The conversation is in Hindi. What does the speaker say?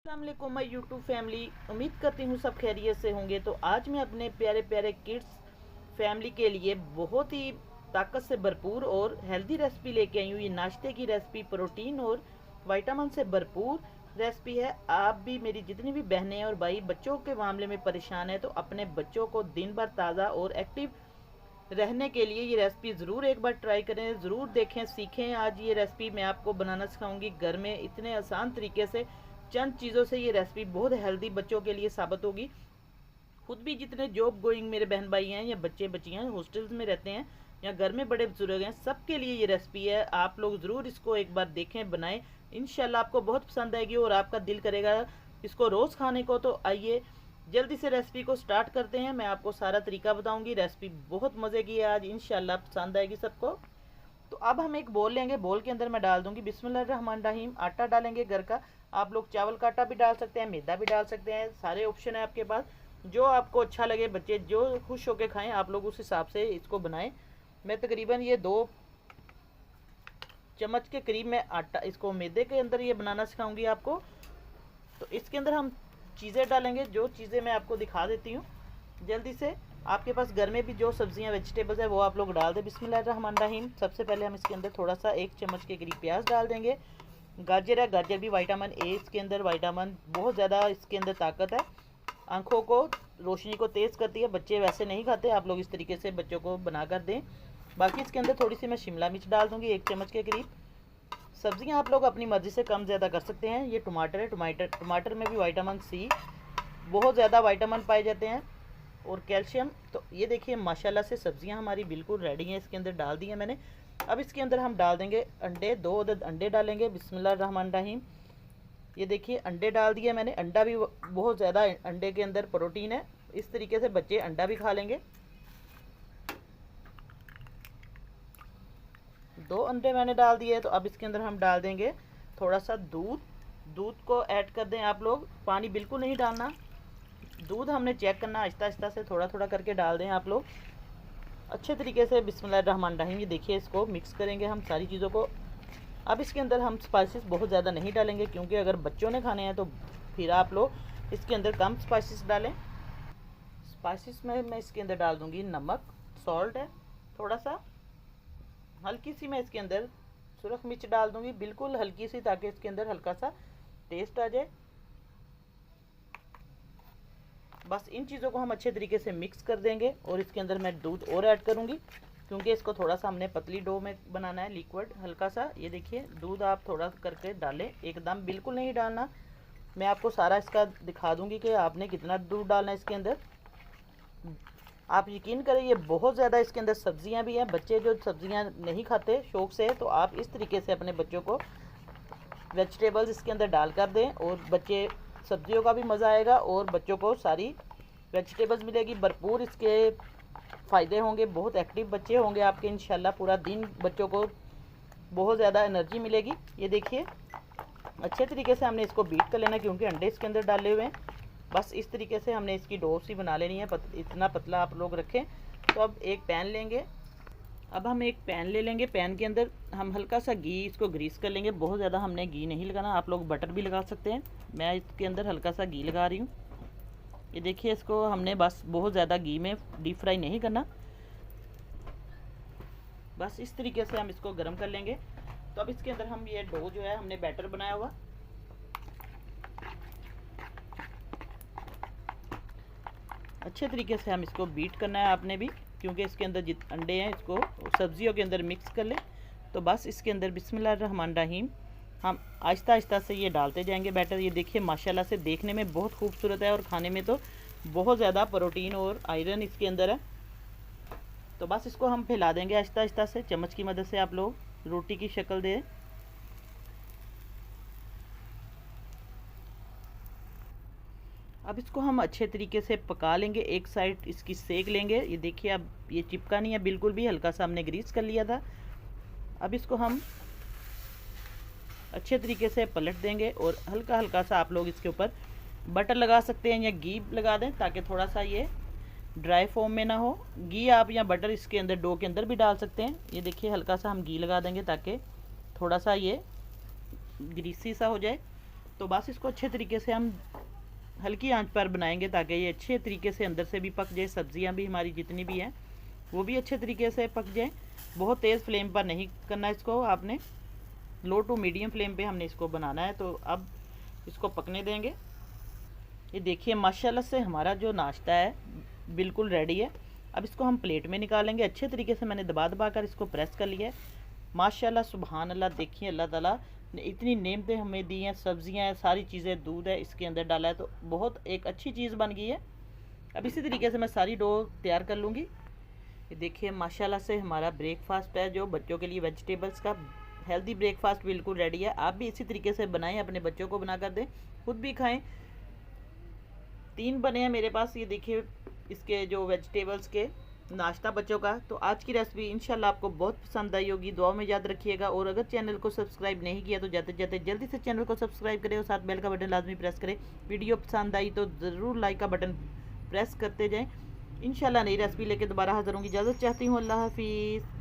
अस्सलामुअलैकुम माय यूट्यूब फैमिली। उम्मीद करती हूँ सब खैरियत से होंगे। तो आज मैं अपने प्यारे प्यारे किड्स फैमिली के लिए बहुत ही ताकत से भरपूर और हेल्दी रेसिपी लेके आई हूँ। ये नाश्ते की रेसिपी प्रोटीन और विटामिन से भरपूर रेसिपी है। आप भी, मेरी जितनी भी बहनें और भाई बच्चों के मामले में परेशान है तो अपने बच्चों को दिन भर ताज़ा और एक्टिव रहने के लिए ये रेसिपी ज़रूर एक बार ट्राई करें, ज़रूर देखें, सीखें। आज ये रेसिपी मैं आपको बनाना सिखाऊंगी घर में इतने आसान तरीके से। चंद चीज़ों से ये रेसिपी बहुत हेल्दी बच्चों के लिए साबित होगी। खुद भी जितने जॉब गोइंग मेरे बहन भाई हैं या बच्चे बच्चियाँ हॉस्टल्स में रहते हैं या घर में बड़े बुजुर्ग हैं, सबके लिए ये रेसिपी है। आप लोग ज़रूर इसको एक बार देखें, बनाएं। इंशाल्लाह आपको बहुत पसंद आएगी और आपका दिल करेगा इसको रोज़ खाने को। तो आइए जल्दी से रेसिपी को स्टार्ट करते हैं। मैं आपको सारा तरीका बताऊंगी। रेसिपी बहुत मज़े की है आज, इंशाल्लाह पसंद आएगी सबको। तो अब हम एक बोल लेंगे, बोल के अंदर मैं डाल दूंगी बिस्मिल्लाहिर्रहमानिर्रहीम। आटा डालेंगे घर का। आप लोग चावल का आटा भी डाल सकते हैं, मैदा भी डाल सकते हैं, सारे ऑप्शन है आपके पास। जो आपको अच्छा लगे, बच्चे जो खुश होकर खाएं, आप लोग उस हिसाब से इसको बनाएं। मैं तकरीबन ये 2 चम्मच के करीब मैं आटा इसको मैदे के अंदर ये बनाना सिखाऊंगी आपको। तो इसके अंदर हम चीज़ें डालेंगे, जो चीज़ें मैं आपको दिखा देती हूँ जल्दी से। आपके पास घर में भी जो सब्जियां वेजिटेबल्स है वो आप लोग डाल दें। बिस्मिल्लाहिर्रहमानिर्रहीम। सबसे पहले हम इसके अंदर थोड़ा सा 1 चम्मच के करीब प्याज डाल देंगे। गाजर है, गाजर भी विटामिन ए, इसके अंदर विटामिन बहुत ज़्यादा, इसके अंदर ताकत है, आँखों को रोशनी को तेज़ करती है। बच्चे वैसे नहीं खाते, आप लोग इस तरीके से बच्चों को बना कर दें। बाकी इसके अंदर थोड़ी सी मैं शिमला मिर्च डाल दूँगी 1 चम्मच के करीब। सब्जियां आप लोग अपनी मर्ज़ी से कम ज़्यादा कर सकते हैं। ये टमाटर है, टमाटर में भी विटामिन सी, बहुत ज़्यादा विटामिन पाए जाते हैं और कैल्शियम। तो ये देखिए माशाल्लाह से सब्जियां हमारी बिल्कुल रेडी हैं, इसके अंदर डाल दी हैं मैंने। अब इसके अंदर हम डाल देंगे अंडे, 2 अदद अंडे डालेंगे। बिस्मिल्लाहिर्रहमानिर्रहीम। ये देखिए अंडे डाल दिए मैंने। अंडा भी बहुत ज़्यादा, अंडे के अंदर प्रोटीन है, इस तरीके से बच्चे अंडा भी खा लेंगे। 2 अंडे मैंने डाल दिए। तो अब इसके अंदर हम डाल देंगे थोड़ा सा दूध। दूध को ऐड कर दें आप लोग, पानी बिल्कुल नहीं डालना। दूध हमने चेक करना, आहिस्ता आहिस्ता से थोड़ा थोड़ा करके डाल दें आप लोग अच्छे तरीके से। बिस्मिल्लाहिर्रहमानिर्रहीम। ये देखिए इसको मिक्स करेंगे हम सारी चीज़ों को। अब इसके अंदर हम स्पाइसेस बहुत ज़्यादा नहीं डालेंगे, क्योंकि अगर बच्चों ने खाने हैं तो फिर आप लोग इसके अंदर कम स्पाइसेस डालें। स्पाइसेस में मैं इसके अंदर डाल दूँगी नमक, सॉल्ट है थोड़ा सा, हल्की सी मैं इसके अंदर सुरख मिर्च डाल दूँगी, बिल्कुल हल्की सी, ताकि इसके अंदर हल्का सा टेस्ट आ जाए। बस इन चीज़ों को हम अच्छे तरीके से मिक्स कर देंगे और इसके अंदर मैं दूध और ऐड करूँगी, क्योंकि इसको थोड़ा सा हमने पतली डो में बनाना है, लिक्विड हल्का सा। ये देखिए दूध आप थोड़ा करके डालें, एकदम बिल्कुल नहीं डालना। मैं आपको सारा इसका दिखा दूँगी कि आपने कितना दूध डालना है इसके अंदर। आप यकीन करें ये बहुत ज़्यादा, इसके अंदर सब्जियां भी हैं। बच्चे जो सब्जियां नहीं खाते शौक़ से, तो आप इस तरीके से अपने बच्चों को वेजिटेबल्स इसके अंदर डाल कर दें और बच्चे, सब्जियों का भी मज़ा आएगा और बच्चों को सारी वेजिटेबल्स मिलेगी भरपूर। इसके फ़ायदे होंगे, बहुत एक्टिव बच्चे होंगे आपके इंशाल्लाह। पूरा दिन बच्चों को बहुत ज़्यादा एनर्जी मिलेगी। ये देखिए अच्छे तरीके से हमने इसको बीट कर लेना, क्योंकि अंडे इसके अंदर डाले हुए हैं। बस इस तरीके से हमने इसकी डो सी बना लेनी है, इतना पतला आप लोग रखें। तो अब एक पैन लेंगे। अब हम एक पैन ले लेंगे, पैन के अंदर हम हल्का सा घी इसको ग्रीस कर लेंगे। बहुत ज़्यादा हमने घी नहीं लगाना, आप लोग बटर भी लगा सकते हैं। मैं इसके अंदर हल्का सा घी लगा रही हूँ। ये देखिए इसको हमने बस बहुत ज़्यादा घी में डीप फ्राई नहीं करना, बस इस तरीके से हम इसको गर्म कर लेंगे। तो अब इसके अंदर हम ये डो जो है हमने बैटर बनाया हुआ, अच्छे तरीके से हम इसको बीट करना है आपने भी, क्योंकि इसके अंदर जित अंडे हैं इसको सब्जियों के अंदर मिक्स कर लें। तो बस इसके अंदर बिस्मिल्लाहिर्रहमानिर्रहीम हम आहिस्ता आहिस्ता से ये डालते जाएंगे बैटर। ये देखिए माशाल्लाह से देखने में बहुत खूबसूरत है और खाने में तो बहुत ज़्यादा प्रोटीन और आयरन इसके अंदर है। तो बस इसको हम फैला देंगे आहिस्ता आहिस्ता से, चम्मच की मदद से आप लोग रोटी की शक्ल दें। अब इसको हम अच्छे तरीके से पका लेंगे, एक साइड इसकी सेक लेंगे। ये देखिए अब ये चिपका नहीं है बिल्कुल भी, हल्का सा हमने ग्रीस कर लिया था। अब इसको हम अच्छे तरीके से पलट देंगे और हल्का हल्का सा आप लोग इसके ऊपर बटर लगा सकते हैं या घी लगा दें, ताकि थोड़ा सा ये ड्राई फॉर्म में ना हो। घी आप या बटर इसके अंदर डो के अंदर भी डाल सकते हैं। ये देखिए हल्का सा हम घी लगा देंगे ताकि थोड़ा सा ये ग्रीसी सा हो जाए। तो बस इसको अच्छे तरीके से हम हल्की आंच पर बनाएंगे ताकि ये अच्छे तरीके से अंदर से भी पक जाए, सब्जियां भी हमारी जितनी भी हैं वो भी अच्छे तरीके से पक जाए। बहुत तेज़ फ्लेम पर नहीं करना इसको, आपने लो टू मीडियम फ्लेम पे हमने इसको बनाना है। तो अब इसको पकने देंगे। ये देखिए माशाल्लाह से हमारा जो नाश्ता है बिल्कुल रेडी है। अब इसको हम प्लेट में निकालेंगे। अच्छे तरीके से मैंने दबा दबा कर इसको प्रेस कर लिया है। माशाल्लाह सुभान अल्लाह, देखिए अल्लाह ताला ने इतनी नेमतें हमें दी हैं, सब्जियां हैं, सारी चीज़ें, दूध है इसके अंदर डाला है, तो बहुत एक अच्छी चीज़ बन गई है। अब इसी तरीके से मैं सारी डो तैयार कर लूँगी। ये देखिए माशाल्लाह से हमारा ब्रेकफास्ट है जो बच्चों के लिए वेजिटेबल्स का हेल्दी ब्रेकफास्ट बिल्कुल रेडी है। आप भी इसी तरीके से बनाएं, अपने बच्चों को बना कर दें, खुद भी खाएं। 3 बने हैं मेरे पास, ये देखिए इसके जो वेजिटेबल्स के नाश्ता बच्चों का। तो आज की रेसिपी इंशाल्लाह आपको बहुत पसंद आई होगी, दुआ में याद रखिएगा। और अगर चैनल को सब्सक्राइब नहीं किया तो जाते जाते जल्दी से चैनल को सब्सक्राइब करें और साथ बेल का बटन लाजमी प्रेस करें। वीडियो पसंद आई तो ज़रूर लाइक का बटन प्रेस करते जाएँ। इंशाल्लाह नई रेसिपी लेके दोबारा हाज़िर होंगी। इजाज़त चाहती हूँ, अल्लाह हाफिज़।